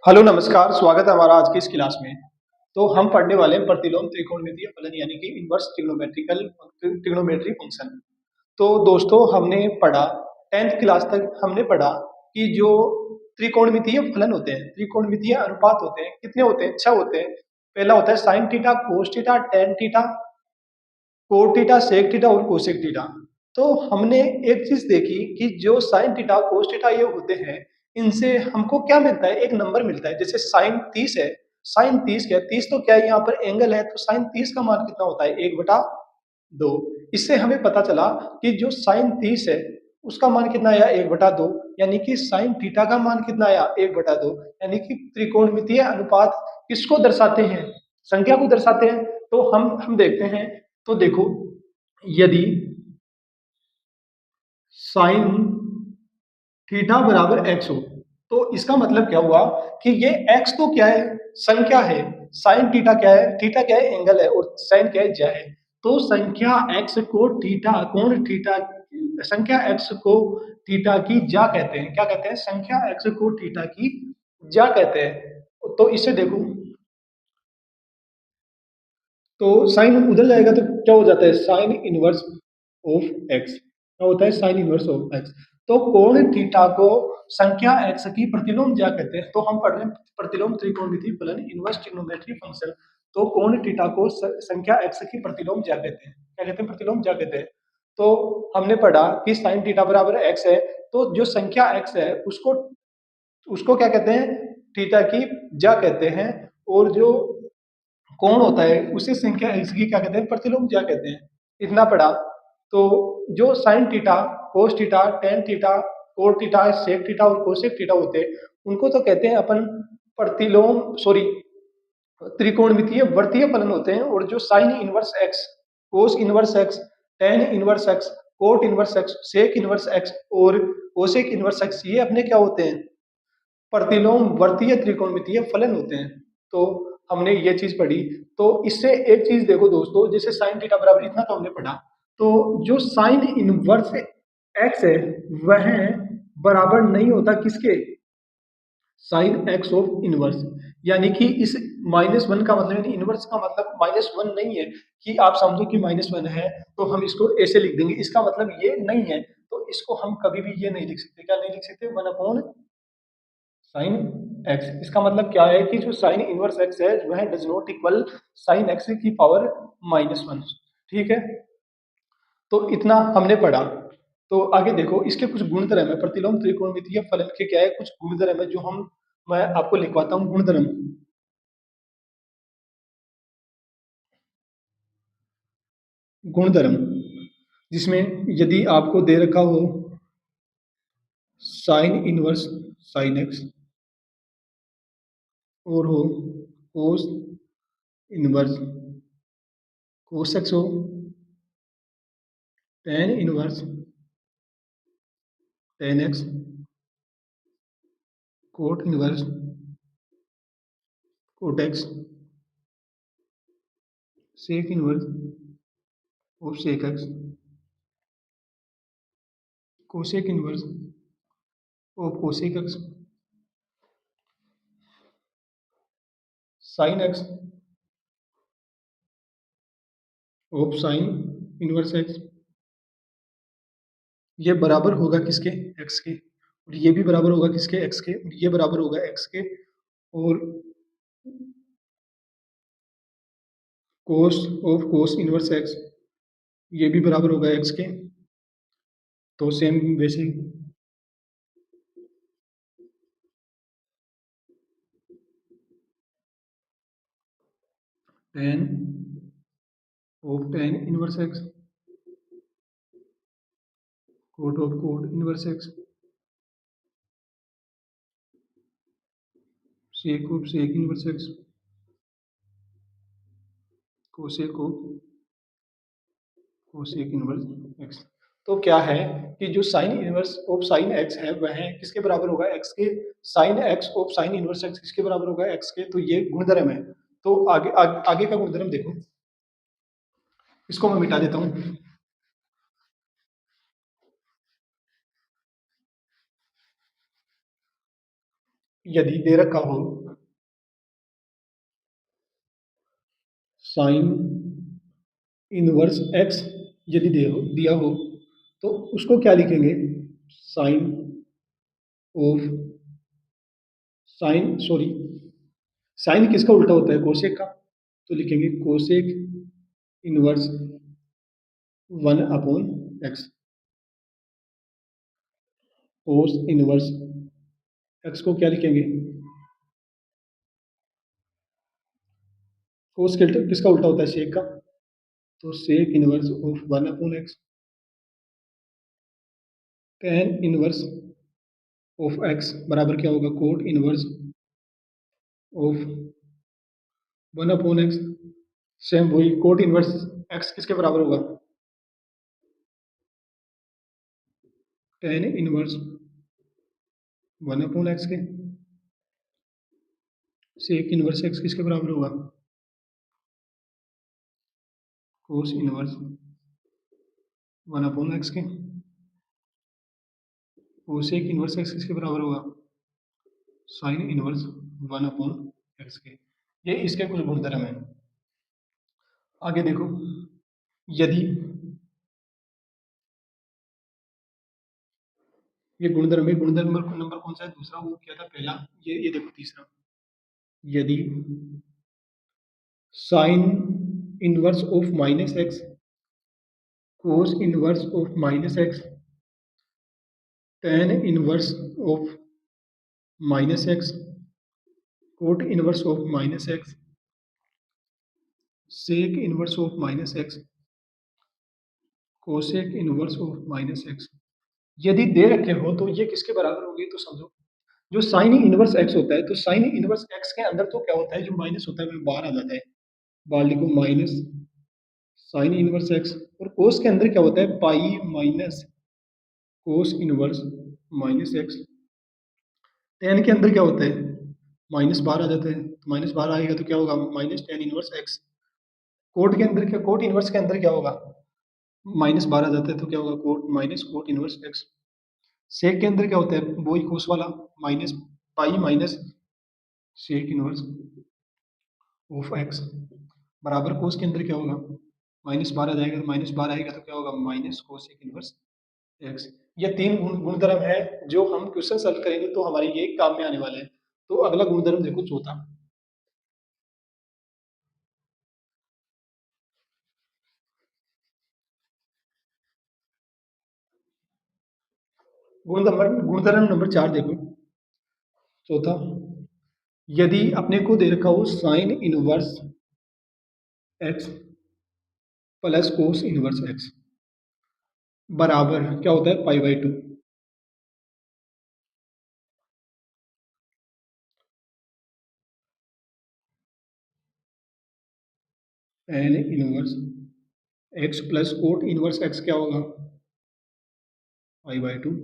Hello नमस्कार, स्वागत है हमारा आज की इस क्लास में। तो हम पढ़ने वाले हैं प्रतिलोम त्रिकोणमितीय फलन यानी कि इनवर्स ट्रिग्नोमेट्री फंक्शन। तो दोस्तों हमने पढ़ा 10th क्लास तक हमने पढ़ा कि जो त्रिकोणमितीय फलन होते हैं, त्रिकोणमितीय अनुपात होते हैं, कितने होते हैं? 6 होते हैं। पहला होता है sine theta, cos theta, tan theta, cot theta, sec theta और कोसेक थीटा। तो हमने एक चीज देखी कि जो साइन थीटा, कोस थीटा ये होते हैं, इनसे हमको क्या मिलता है? एक नंबर मिलता है। जैसे साइन 30 है, साइन 30 क्या है? 30 तो क्या है? यहाँ पर एंगल है, तो साइन 30 का मान कितना होता है? 1/2। इससे हमें पता चला कि जो साइन 30 है उसका मान कितना आया? 1/2। यानी कि साइन थीटा का मान कितना आया? 1/2। यानी कि त्रिकोणमितीय अनुपात किसको दर्शाते हैं? संख्या को दर्शाते हैं। तो हम देखते हैं। तो देखो, यदि साइन थीटा बराबर एक्स हो, तो इसका मतलब क्या हुआ कि ये एक्स तो क्या है? संख्या है। साइन थीटा क्या है? थीटा क्या है? एंगल है। और साइन क्या है? ज्या है। तो संख्या एक्स को थीटा, कोण थीटा, संख्या एक्स को थीटा की ज्या कहते हैं। क्या कहते हैं? संख्या एक्स को थीटा की ज्या कहते हैं। तो इसे देखो, तो साइन उधर जाएगा तो क्या हो जाता है? Sign inverse of x. क्या होता है? Sign inverse of x. तो कोण थीटा को संख्या एक्स की प्रतिलोम ज्या कहते हैं। तो हम पढ़ रहे हैं प्रतिलोम त्रिकोणमितीय फलन, इनवर्स ट्रिग्नोमेट्री फंक्शन। तो कोण थीटा को संख्या एक्स की प्रतिलोम ज्या कहते हैं। क्या कहते हैं? प्रतिलोम ज्या कहते हैं। तो हमने पढ़ा कि साइन थीटा बराबर एक्स है। तो जो संख्या एक्स है उसको उसको क्या कहते हैं? थीटा की ज्या कहते हैं। और जो कौन होता है उसे संख्या एक्स की क्या कहते हैं? प्रतिलोम ज्या कहते हैं। इतना पढ़ा। तो जो sine theta, cos theta, tan theta, cot theta, sec theta और कोसेक थीटा होते हैं, उनको तो कहते हैं अपन प्रतिलोम, सॉरी, त्रिकोणमितीय वर्तीय फलन होते हैं। और जो sine inverse x, cos inverse x, tan inverse x, cot inverse x, sec inverse x और कोसेक इनवर्स एक्स, ये अपने क्या होते हैं? प्रतिलोम वर्तीय त्रिकोणमितीय फलन होते हैं। तो हमने ये चीज पढ़ी। तो इससे एक चीज देखो दोस्तों, जैसे साइन थीटा बराबर, इतना तो हमने पढ़ा। तो जो साइन इनवर्स एक्स है वह बराबर नहीं होता किसके? Sign x of inverse. यानी कि इस -1 का मतलब, यानी इनवर्स का मतलब -1 नहीं है कि आप समझो कि -1 है तो हम इसको ऐसे लिख देंगे, इसका मतलब ये नहीं है। तो इसको हम कभी भी ये नहीं लिख सकते। क्या नहीं लिख सकते? 1 साइन एक्स। इसका मतलब क्या है कि जो साइन इनवर्स एक्स है वह does not equal sine x की पावर -1। ठीक है। तो इतना हमने पढ़ा। तो आगे देखो, इसके कुछ गुणधर्म है। प्रतिलोम त्रिकोणमितीय फलन के क्या है? कुछ गुणधर्म है जो हम, मैं आपको लिखवाता हूँ गुणधर्म। गुणधर्म जिसमें यदि आपको दे रखा हो साइन इनवर्स साइन एक्स और हो कोस इनवर्स कोस एक्स हो, tan inverse tan x, cot inverse cot x, sec inverse of sec x, cosec inverse of cosec x, sine x of sine inverse x. ये बराबर होगा किसके? X के। और ये भी बराबर होगा किसके? एक्स के। और ये बराबर होगा एक्स के। और cos of cos inverse x, ये भी बराबर होगा एक्स के। तो सेम वैसे tan of tan inverse x, cot of cot inverse x, sec of sec inverse x, cosec of cosec inverse x. तो क्या है कि जो sine inverse of sine x है वह किसके बराबर होगा? एक्स के। Sine x of sine inverse x किसके बराबर होगा? एक्स के। तो ये गुणधर्म है। तो आगे का गुणधर्म देखो, इसको मैं मिटा देता हूँ। यदि दे रखा हो साइन इनवर्स एक्स, यदि दिया हो तो उसको क्या लिखेंगे? Sine of sine sorry sine किसका उल्टा होता है? कोसेक का। तो लिखेंगे cosec inverse 1/x। Cos inverse x को क्या लिखेंगे? कोस किसका उल्टा होता है? सेक का। तो sec inverse of 1/x। Tan inverse of x बराबर क्या होगा? Cot inverse of 1/x। Same वही कोट इनवर्स एक्स किसके बराबर होगा? टेन इनवर्स 1/x के। सेक इनवर्स एक्स किसके बराबर होगा? कोस इनवर्स 1/x के। कोसेक इनवर्स एक्स किसके बराबर होगा? साइन इनवर्स 1/x के। ये इसके कुछ गुणधर्म है। आगे देखो, यदि ये गुणधर्म है, गुणधर्म नंबर कौन सा है? दूसरा। वो क्या था पहला? ये देखो तीसरा। यदि sine inverse of minus x cos inverse of minus x tan inverse of minus x cot inverse of minus x sec inverse of minus x cosec inverse of minus x यदि दे रखे हो तो ये किसके बराबर होगी? तो समझो, जो साइन इनवर्स एक्स होता है तो साइन इनवर्स एक्स के अंदर तो क्या होता है? जो माइनस होता है वो बाहर आ जाता है। बाहर लिखो माइनस साइन इनवर्स एक्स। और कोस के अंदर क्या होता है? Pi minus cos inverse minus x. Ten के अंदर क्या होता है? माइनस बाहर आ जाता है, तो माइनस बाहर आएगा तो क्या होगा? Minus tan inverse x. Cot के अंदर क्या, कोट इनवर्स के अंदर क्या होगा? माइनस बाहर आ जाता है तो क्या होगा? Cot minus cot inverse x. Sec के अंदर क्या होता है? वो ही कोस वाला, minus pi minus sec inverse of x बराबर कोस के अंदर क्या होगा? माइनस बाहर आ जाएगा, तो माइनस बाहर आएगा तो क्या होगा? माइनस कोस एक इनवर्स एक्स। ये तीन गुणधर्म है जो हम क्वेश्चन सॉल्व करेंगे तो हमारे ये काम में आने वाले हैं। तो अगला गुणधर्म देखो चौथा। गुणधर्म नंबर 4 देखो, चौथा। यदि अपने को दे रखा हो sine inverse x plus cos inverse x बराबर क्या होता है? पाई/2। Tan inverse x plus cot inverse x क्या होगा? पाई/2।